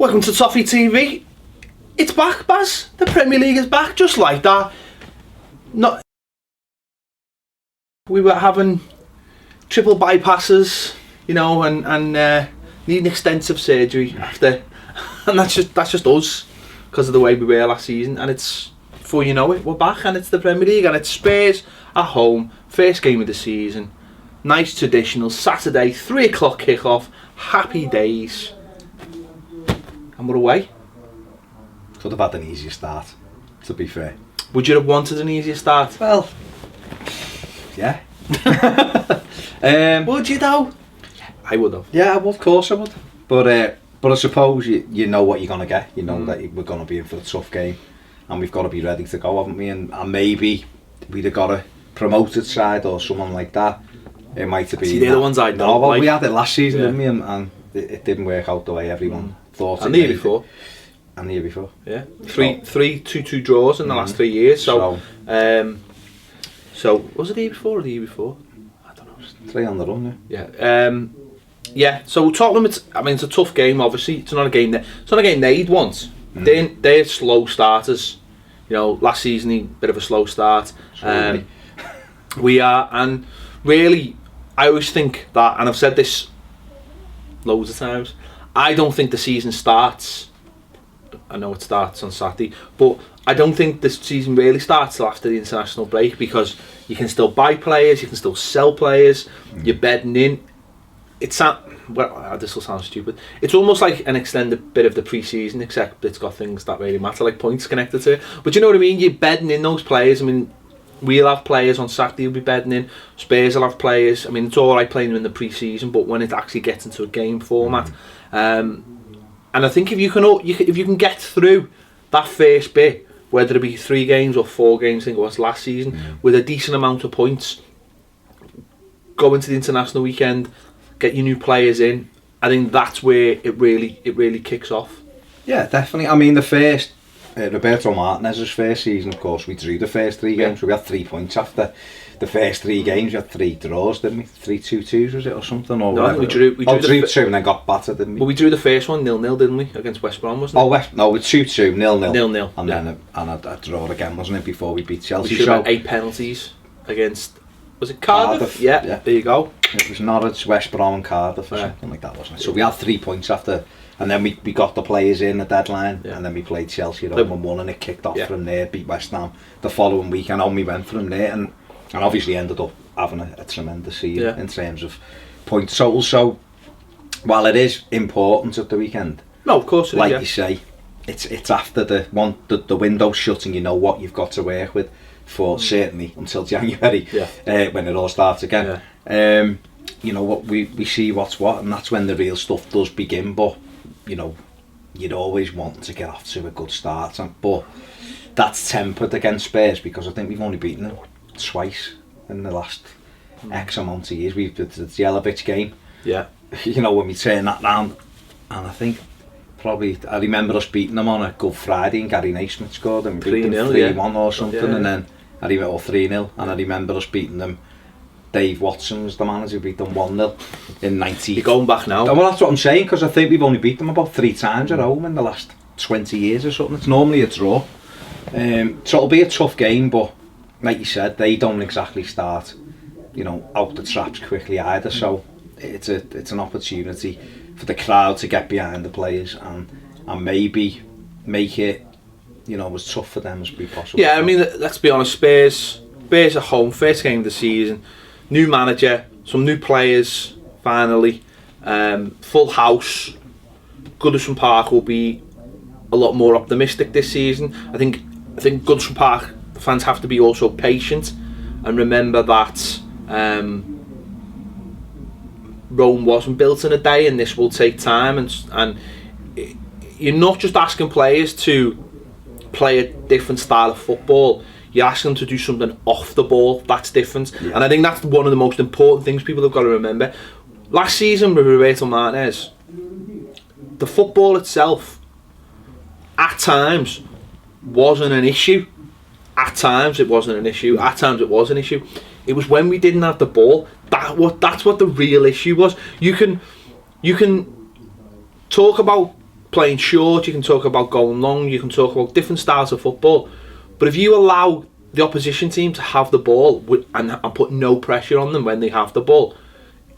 Welcome to Toffee TV. It's back, Baz. The Premier League is back, just like that. We were having triple bypasses, you know, and needing extensive surgery after, and that's just us because of the way we were last season. And it's, before you know it, we're back, and it's the Premier League, and it's Spurs at home, first game of the season. Nice traditional Saturday, 3 o'clock kickoff. Happy days. And we're away. Could have had an easier start, to be fair. Would you have wanted an easier start? Well, yeah. Would you though? I would have. Yeah, well, of course I would. But I suppose you know what you're going to get. You know that we're going to be in for a tough game. And we've got to be ready to go, haven't we? And maybe we'd have got a promoted side or someone like that. It might have been... See, they're the ones I don't No, well, like. we had it last season, Yeah. didn't we? And it didn't work out the way everyone thought it And the year did. before. And the year before. Yeah. Three 2-2 draws in the last 3 years. So was it the year before or the year before? I don't know. 3 on the run, Yeah. Yeah. So Tottenham, it's a tough game. Obviously, it's not a game they'd want. They're slow starters. You know, last season bit of a slow start. We are, and really, I always think that, and I've said this loads of times, I don't think the season starts. I know it starts on Saturday, but I don't think the season really starts till after the international break, because you can still buy players, you can still sell players, you're bedding in. This will sound stupid. It's almost like an extended bit of the pre-season, except it's got things that really matter, like points connected to it. But you know what I mean? You're bedding in those players. I mean, we'll have players on Saturday who'll be bedding in. Spurs will have players. I mean, it's all right playing them in the pre-season, but when it actually gets into a game format, and I think if you can get through that first bit, whether it be 3 games or 4 games, I think it was last season, with a decent amount of points, go into the international weekend, get your new players in, I think that's where it really kicks off. Yeah, definitely. I mean, the first Roberto Martinez's first season, of course, we drew the first 3 games. So we had 3 points after the first 3 games. We had 3 draws, didn't we? 3 2-2s, was it, or something? Or no, we drew 2 and then got battered, didn't we? Well, we drew the first one 0-0, didn't we, against West Brom, wasn't it? No, with 2-2, 0-0. 0-0. And then a draw again, wasn't it, before we beat Chelsea? We should have had 8 penalties against, was it Cardiff? Yeah, there you go. It was Norwich, West Brom and Cardiff or something like that, wasn't it? So we had 3 points after, and then we got the players in the deadline, and then we played Chelsea at home and won, and it kicked off from there, beat West Ham the following week, and on we went from there, and obviously ended up having a tremendous season in terms of points total. So while it is important at the weekend, no, of course it like is, you say, it's after the window's shut and you know what you've got to work with for certainly until January, when it all starts again. You know what, we see what's what, and that's when the real stuff does begin. But you know, you'd always want to get off to a good start, but that's tempered against Spurs, because I think we've only beaten them twice in the last X amount of years. We've the Jelavic game, you know, when we turn that round, and I think probably I remember us beating them on a Good Friday, and Gary Naismith scored, and we beat them 3-1 or something, and then I remember, or 3-0, and I remember us beating them. Dave Watson was the manager, beat them 1-0 in 90. You're going back now? Well, that's what I'm saying, because I think we've only beat them about 3 times at home in the last 20 years or something. It's normally a draw. So it'll be a tough game, but like you said, they don't exactly start, you know, out the traps quickly either. So it's an opportunity for the crowd to get behind the players and maybe make it, you know, as tough for them as be possible. Yeah, I mean, let's be honest, Spurs at home, first game of the season, new manager, some new players, finally, full house. Goodison Park will be a lot more optimistic this season. I think Goodison Park fans have to be also patient and remember that Rome wasn't built in a day, and this will take time, and you're not just asking players to play a different style of football, you're asking them to do something off the ball that's different. And I think that's one of the most important things people have got to remember. Last season with Roberto Martinez, the football itself at times wasn't an issue. At times it wasn't an issue. At times it was an issue. It was when we didn't have the ball. That's what the real issue was. You can talk about playing short, you can talk about going long, you can talk about different styles of football. But if you allow the opposition team to have the ball and put no pressure on them when they have the ball,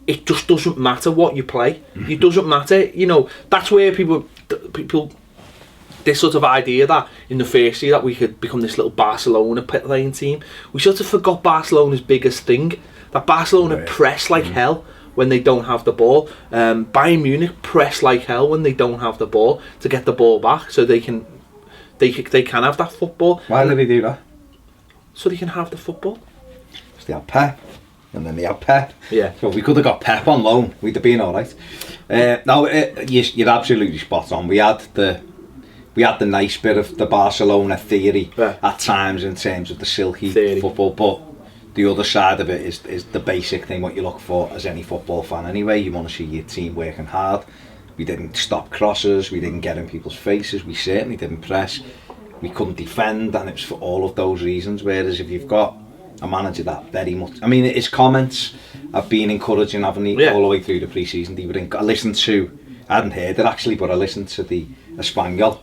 it just doesn't matter what you play. It doesn't matter, you know. That's where people, this sort of idea that in the first year that we could become this little Barcelona playing team, we sort of forgot Barcelona's biggest thing, that Barcelona press like hell when they don't have the ball. Bayern Munich press like hell when they don't have the ball to get the ball back, so they can have that football. Why do they do that? So they can have the football. Because they have Pep, and then they have Pep. Yeah. So if we could have got Pep on loan, we'd have been all right. You're absolutely spot on. We had the nice bit of the Barcelona theory at times in terms of the silky football, but the other side of it is the basic thing, what you look for as any football fan anyway. You want to see your team working hard. We didn't stop crosses, we didn't get in people's faces, we certainly didn't press, we couldn't defend, and it was for all of those reasons. Whereas if you've got a manager that very much, I mean, his comments have been encouraging, haven't he, all the way through the pre-season. I hadn't heard it actually, but I listened to the Espanyol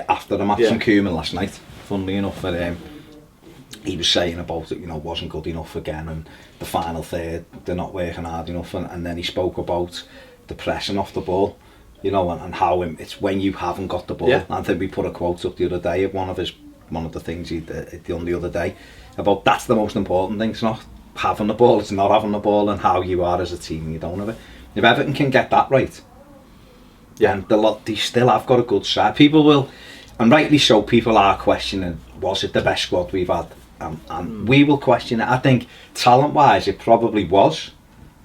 after the match from Koeman last night, funnily enough, he was saying about it, you know, wasn't good enough again, and the final third, they're not working hard enough, and then he spoke about the pressing off the ball, you know, and how it's when you haven't got the ball. I think we put a quote up the other day of one of the things he'd done the other day about that's the most important thing. It's not having the ball, it's not having the ball, and how you are as a team when you don't have it. If Everton can get that right, and they still have got a good side. People will, and rightly so, people are questioning, was it the best squad we've had? And we will question it. I think talent-wise it probably was,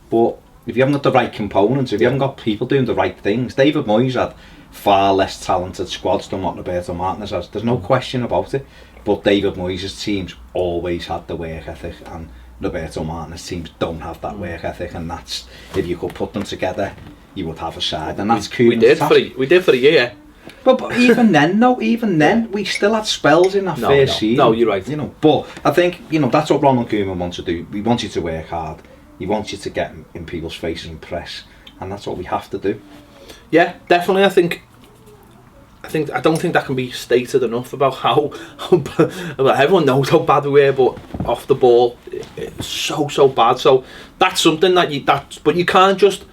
but if you haven't got the right components, if you haven't got people doing the right things, David Moyes had far less talented squads than what Roberto Martinez has. There's no question about it. But David Moyes' teams always had the work ethic, and Roberto Martinez' teams don't have that work ethic, and that's, if you could put them together, you would have a side, and that's cool. We did for a year. But even then, we still had spells in that first season. No, you're right. You know, but I think, you know, that's what Ronald Koeman wants to do. He wants you to work hard. He wants you to get in people's faces and press, and that's what we have to do. Yeah, definitely. I don't think that can be stated enough about how everyone knows how bad we were, but off the ball, it's so bad. So that's something but you can't just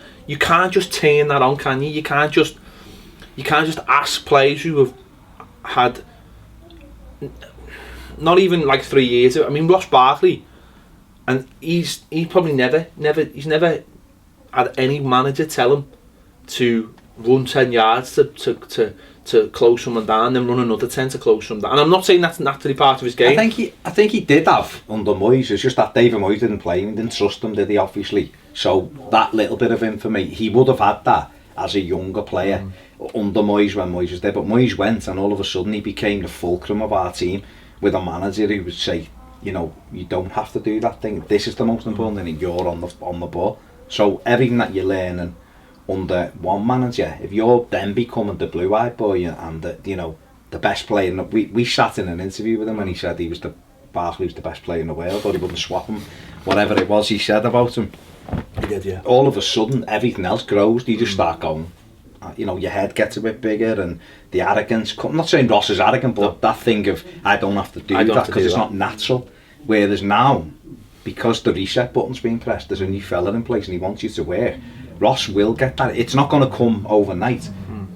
turn that on, can you? You can't just ask players who have had not even like 3 years. I mean, Ross Barkley, and he's probably never had any manager tell him to run 10 yards to close someone down, then run another 10 to close someone down. And I'm not saying that's naturally part of his game. I think he did have under Moyes. It's just that David Moyes didn't play him, didn't trust him, did he? Obviously. So that little bit of information, he would have had that as a younger player under Moyes when Moyes was there. But Moyes went, and all of a sudden he became the fulcrum of our team with a manager who would say, you know, you don't have to do that thing. This is the most important thing, and you're on the ball. So everything that you're learning under one manager, if you're then becoming the blue-eyed boy and the best player, we sat in an interview with him and he said Barkley was the best player in the world, but he wouldn't swap him, whatever it was he said about him. He did, yeah. All of a sudden everything else grows. You just start going, you know, your head gets a bit bigger, and the arrogance. I'm not saying Ross is arrogant, but that thing of I don't have to do that because it's not natural. Whereas now, because the reset button's been pressed, there's a new fella in place and he wants you to work. Ross will get that. It's not going to come overnight,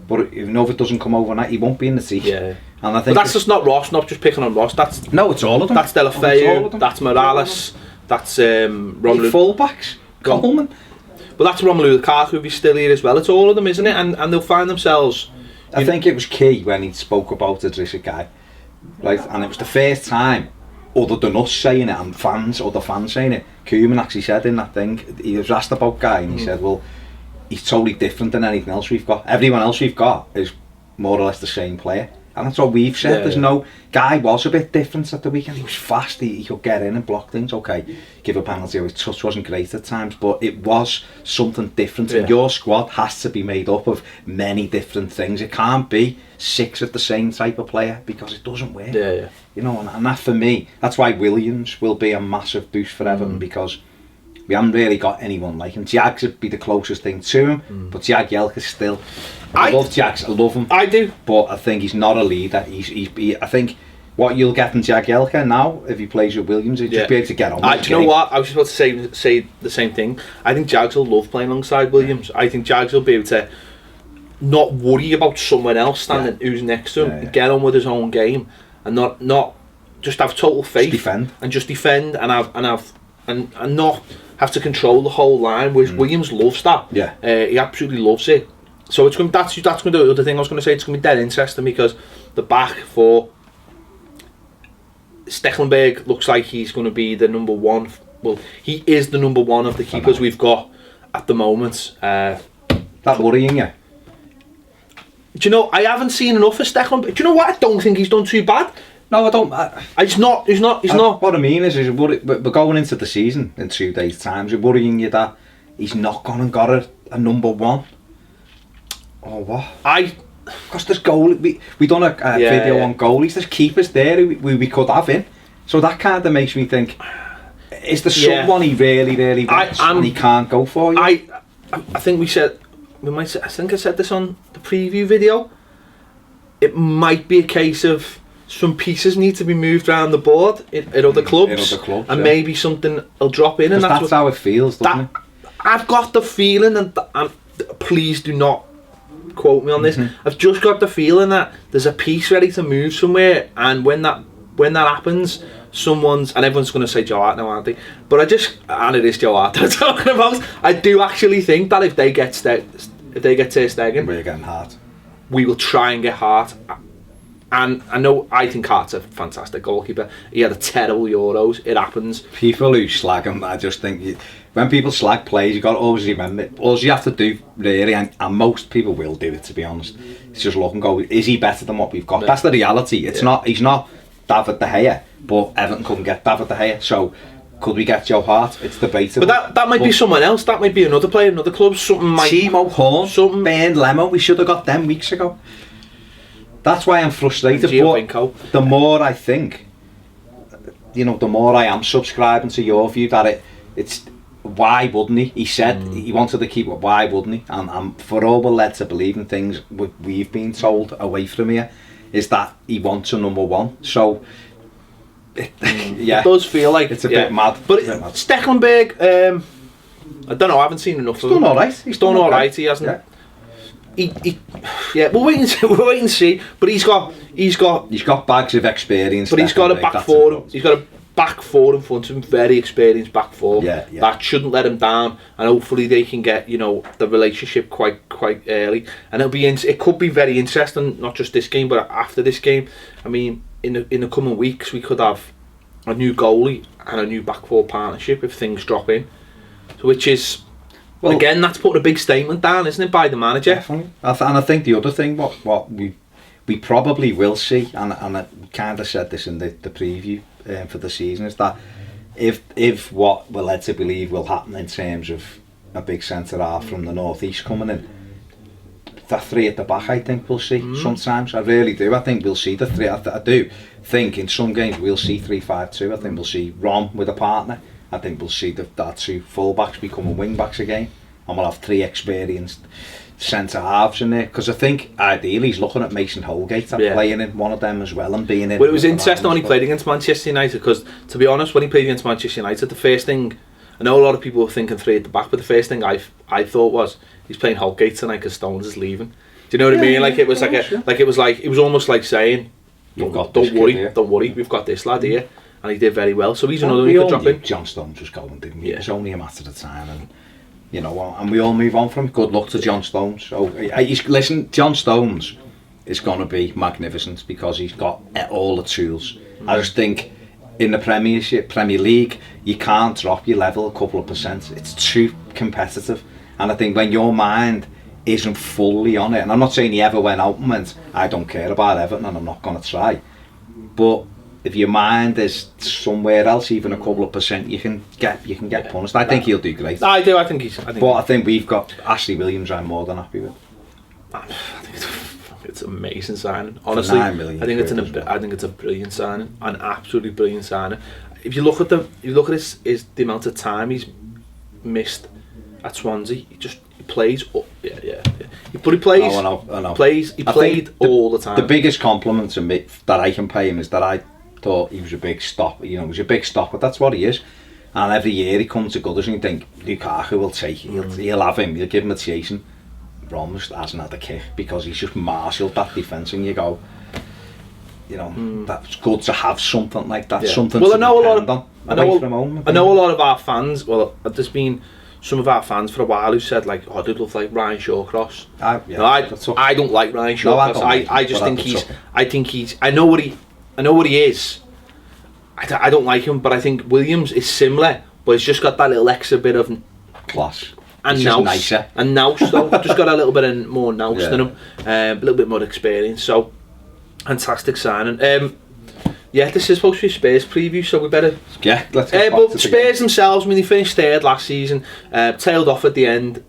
but if it doesn't come overnight, he won't be in the team. Yeah. And I think but that's just not Ross. Not just picking on Ross. It's all of them. That's Delafeu. That's Morales. That's Romelu. Fullbacks. Coleman. But that's Romelu Lukaku. If he's still here as well. It's all of them, isn't it? And they'll find themselves. I think it was key when he spoke about Idrissa Gueye, right? And it was the first time, other than us saying it and other fans saying it, Koeman actually said in that thing, he was asked about Gueye and he said, well, he's totally different than anything else we've got. Everyone else we've got is more or less the same player. And that's what we've said. Guy was a bit different at the weekend. He was fast, he could get in and block things. Okay, give a penalty, his touch wasn't great at times, but it was something different. And your squad has to be made up of many different things. It can't be 6 of the same type of player, because it doesn't work. You know, and that for me, that's why Williams will be a massive boost for Everton, because we haven't really got anyone like him. Jags would be the closest thing to him, but Jagielka's still. I love Jags, I love him. I do, but I think he's not a leader. I think what you'll get from Jagielka now, if he plays with Williams, he'll just be able to get on with do you know what? I was just about to say the same thing. I think Jags will love playing alongside Williams. I think Jags will be able to not worry about someone else standing who's next to him, get on with his own game, and not just have total faith, just defend and not have to control the whole line. Whereas Williams loves that. He absolutely loves it. So it's going. That's going to be the other thing I was going to say. It's going to be dead interesting because the back four. Stekelenburg looks like he's going to be the number one. Well, he is the number one of the keepers we've got at the moment. That worrying you? Do you know, I haven't seen enough of Stekelenburg. Do you know what? I don't think he's done too bad. No, I don't. He's not. What I mean is we're going into the season in 2 days' time. We're worrying you that he's not gone and got a number one. Or what? Because there's goal. We done a video on goalies. There's keepers there who we could have in. So that kind of makes me think: is there someone he really wants and he can't go for you? I think I think I said this on the preview video. It might be a case of some pieces need to be moved around the board at other clubs, and maybe something will drop in, and that's how it feels, doesn't it? I've got the feeling, and please do not quote me on this. I've just got the feeling that there's a piece ready to move somewhere, and when that happens, and everyone's going to say Joe Hart now, aren't they? But and it is Joe Hart I'm talking about. I do actually think that if they get Ter Stegen, we're getting Hart. We will try and get Hart. And I think Hart's a fantastic goalkeeper. He had a terrible Euros. It happens. People who slag him, I just think when people slag players, you've got to always remember, all you have to do really, and most people will do it, to be honest, is just look and go, is he better than what we've got? That's the reality. He's not David De Gea, but Everton couldn't get David De Gea, so could we get Joe Hart? It's debatable. But that might be someone else. That might be another player, another club. Timo Horn, Ben Lemo, we should have got them weeks ago. That's why I'm frustrated. But the more I think, the more I am subscribing to your view that it's why wouldn't he? He said he wanted to keep it. Why wouldn't he? And for all we're led to believe in things we've been told away from here is that he wants a number one. So it does feel like it's a bit mad. But Stekelenburg, I don't know. I haven't seen enough. He's done all right. He's done all right. He hasn't. We'll wait and see. But he's got bags of experience. But he's got a back four. He's got a back four in front of him, very experienced back four. That shouldn't let him down, and hopefully they can get the relationship quite early, and it could be very interesting, not just this game but after this game. I mean, in the coming weeks we could have a new goalie and a new back four partnership if things drop in, so which is. Well, again, that's putting a big statement down, isn't it, by the manager? Definitely. And I think the other thing, what we probably will see, and I kind of said this in the preview for the season, is that if what we're led to believe will happen in terms of a big centre half from the northeast coming in, the three at the back, I think we'll see sometimes. I really do. I think we'll see the three. I do think in some games we'll see 3-5-2. I think we'll see Ron with a partner. I think we'll see that two full-backs becoming wing-backs again, and we'll have three experienced centre-halves in there, because I think ideally he's looking at Mason Holgate playing in one of them as well and being in. Well, it was interesting when he played against Manchester United, because to be honest, when he played against Manchester United, the first thing, I know a lot of people were thinking three at the back, but the first thing I thought was he's playing Holgate tonight because Stones is leaving. Do you know what I mean? Like it was it was almost like saying, don't worry, we've got this lad here. And he did very well, so he's another one who could drop in. John Stones was going, didn't he? It was only a matter of time, and and we all move on from him. Good luck to John Stones. So, listen, John Stones is going to be magnificent because he's got all the tools. I just think in the Premier League, you can't drop your level a couple of percent. It's too competitive, and I think when your mind isn't fully on it, and I'm not saying he ever went out and went, I don't care about Everton and I'm not going to try, but if your mind is somewhere else, even a couple of percent, you can get punished. I think he'll do great. I do. I think we've got Ashley Williams. I'm more than happy with. I think it's an amazing signing. Honestly, I think it's a brilliant signing, an absolutely brilliant signing. If you look at the amount of time he's missed at Swansea. He plays. But he plays. Oh, I know. He played all the time. The biggest compliment to me that I can pay him is that I thought he was a big stopper. You know, he was a big stopper. That's what he is. And every year he comes to Gooders and you think Lukaku will take. He'll have him. He'll give him a chasing. Ramos hasn't had a kick because he's just marshalled that defence, and you go, you know, that's good to have something like that. Something. Well, I know a lot of our fans. Well, there's been some of our fans for a while who said like, "Oh, they look like Ryan Shawcross." I don't like Ryan Shawcross. I just think he's. I know what he is. I don't like him, but I think Williams is similar, but he's just got that little extra bit of class. And nous, though, just got a little bit of more nous than him, a little bit more experience. So, fantastic signing. This is supposed to be a Spurs preview, so we better. Yeah, let's get back to Spurs themselves, I mean, they finished third last season, tailed off at the end.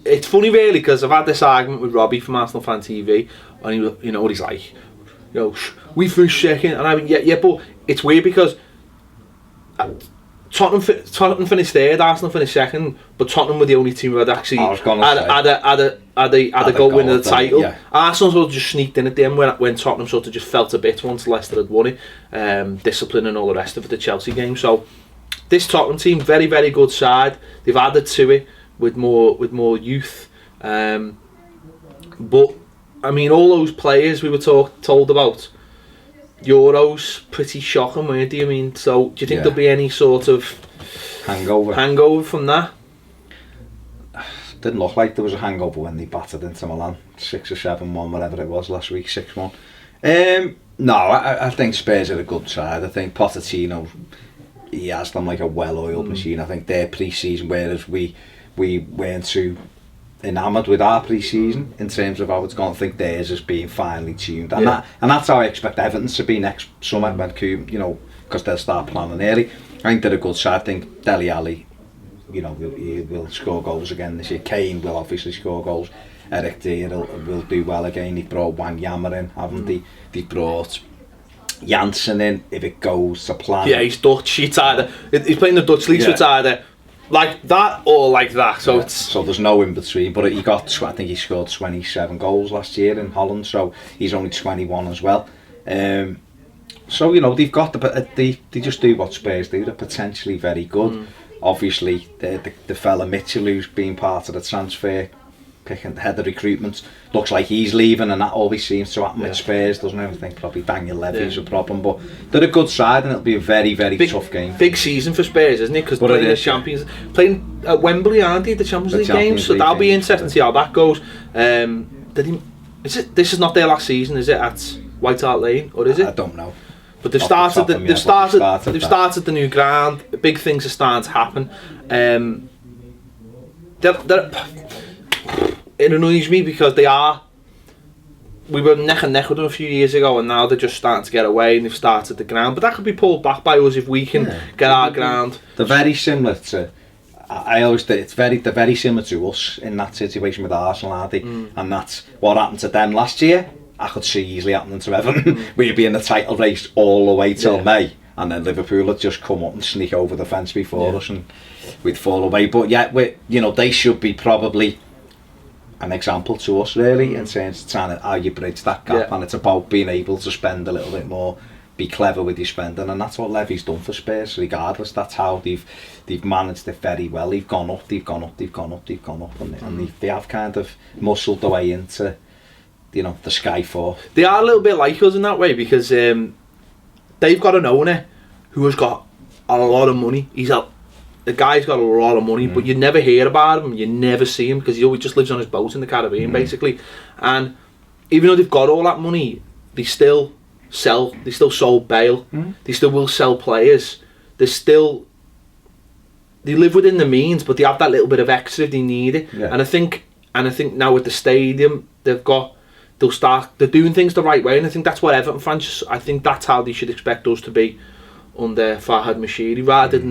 It's funny, really, because I've had this argument with Robbie from Arsenal Fan TV, and you know what he's like. You know, we finished second, and I mean, yeah, but it's weird because. Tottenham finished third, Arsenal finished second, but Tottenham were the only team who had actually had a go win the title. Yeah. Arsenal sort of just sneaked in at the end when Tottenham sort of just felt a bit once Leicester had won it, discipline and all the rest of it, the Chelsea game. So this Tottenham team, very, very good side. They've added to it with more youth, but I mean all those players we were told about. Euros, pretty shocking, weren't they? I mean, so do you think there'll be any sort of hangover from that? Didn't look like there was a hangover when they battered into Milan 6 or 7-1, whatever it was last week, 6-1. No, I think Spurs are a good side. I think Pochettino, he has them like a well-oiled machine. I think their pre-season, whereas we weren't too enamoured with our pre-season in terms of how it's gone. I think theirs is being finely tuned, and that's how I expect Everton to be next summer when you know, because they'll start planning early. I think they're a good side. I think Dele Alli, you know, he will score goals again this year. Kane will obviously score goals. Eric Dier will do well again. He brought Wanyama in, haven't they? They brought Janssen in if it goes to plan. Yeah, he's Dutch. He's playing the Dutch league, so it's either like that or like that. So there's no in between. But I think he scored 27 goals last year in Holland, so he's only 21 as well. So you know, they've got they just do what Spurs do. They're potentially very good. Obviously, the fella Mitchell, who's been part of the transfer, picking the head of recruitment, looks like he's leaving, and that always seems to happen with Spurs, doesn't it? I think probably Daniel Levy's a problem, but they're a good side, and it'll be a very, very tough game. Big season for Spurs, isn't it? Because they're playing the Champions, playing at Wembley, aren't they? The Champions League games, so that'll be interesting to see how that goes. This is not their last season, is it? At White Hart Lane, or is it? I don't know. But they've started the new ground. Big things are starting to happen. It annoys me because we were neck and neck with them a few years ago, and now they're just starting to get away and they've started the ground. But that could be pulled back by us if we can get our ground. They're very similar to. I always think they're very similar to us in that situation with Arsenal, aren't they? And that's what happened to them last year. I could see easily happening to Everton. We'd be in the title race all the way till May, and then Liverpool would just come up and sneak over the fence before us, and we'd fall away. But they should be probably an example to us, really, in terms of trying to how you bridge that gap, and it's about being able to spend a little bit more, be clever with your spending, and that's what Levy's done for Spurs. Regardless, that's how they've managed it very well. They've gone up, and they have kind of muscled their way into, you know, the Sky 4. They are a little bit like us in that way, because they've got an owner who has got a lot of money. The guy's got a lot of money, but you never hear about him, you never see him, because he always just lives on his boat in the Caribbean, basically. And even though they've got all that money, they still sold Bale, they still will sell players, they live within the means, but they have that little bit of extra if they need it. And I think now with the stadium, they're doing things the right way, and I think that's what Everton fans, I think that's how they should expect us to be under Farhad Moshiri, rather than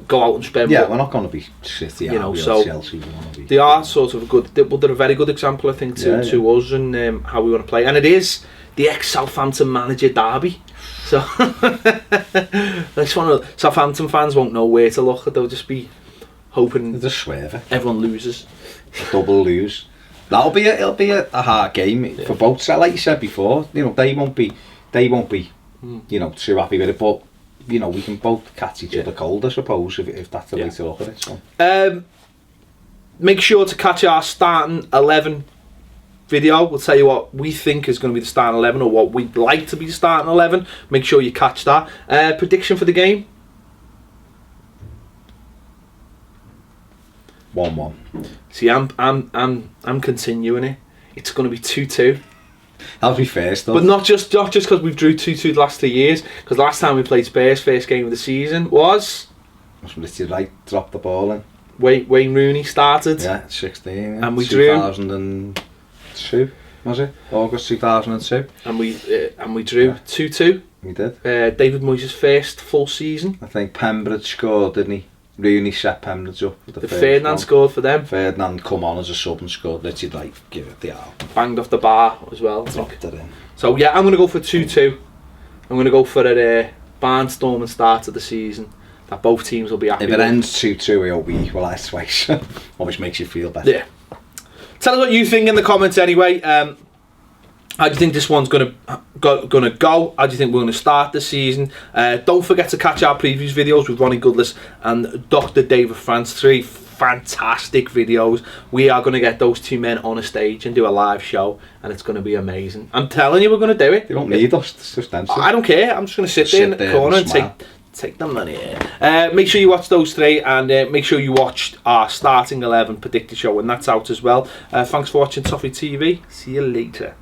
go out and spend. We're not going to be City, so Chelsea. They are sort of they're a very good example, I think, to us and how we want to play, and it is the ex-Southampton manager derby. So Southampton fans won't know where to look. They'll just be hoping Just swerve it. everyone loses. Double lose. It'll be a hard game for both sides. Like you said before, you know, they won't be you know, too happy with it, but you know, we can both catch each other cold, I suppose, if that's the way to look at it. So. Make sure to catch our starting 11 video. We'll tell you what we think is going to be the starting 11, or what we'd like to be the starting 11. Make sure you catch that. Prediction for the game? 1-1. See, I'm continuing it. It's going to be 2-2. That'll be fair stuff. But not just because we drew 2-2 the last 2 years. Because last time we played Spurs, first game of the season was. Must be literally right. Drop the ball in. Wayne Rooney started. Yeah, 16. Yeah. And we drew 2002. Was it August 2002? And we drew 2-2. We did. David Moyes' first full season. I think Pembroke scored, didn't he? Rooney set Pembroke up with the first Ferdinand one. scored for them. Ferdinand come on as a sub and scored. Literally, like, give it the arm. Banged off the bar as well. Dropped it in. So yeah, I'm going to go for 2-2. I'm going to go for a barnstorming start to the season that both teams will be happy If with. it ends 2-2, it'll be equalised twice. Always makes you feel better. Yeah. Tell us what you think in the comments anyway. How do you think this one's gonna go? How do you think we're gonna start the season? Don't forget to catch our previews videos with Ronnie Goodless and Dr. David France. 3 fantastic videos. We are gonna get those 2 men on a stage and do a live show, and it's gonna be amazing. I'm telling you, we're gonna do it. You don't need us. It's just them. I don't care. I'm just gonna sit there in the corner and take the money. Make sure you watch those 3, and make sure you watch our starting 11 predicted show when that's out as well. Thanks for watching Toffee TV. See you later.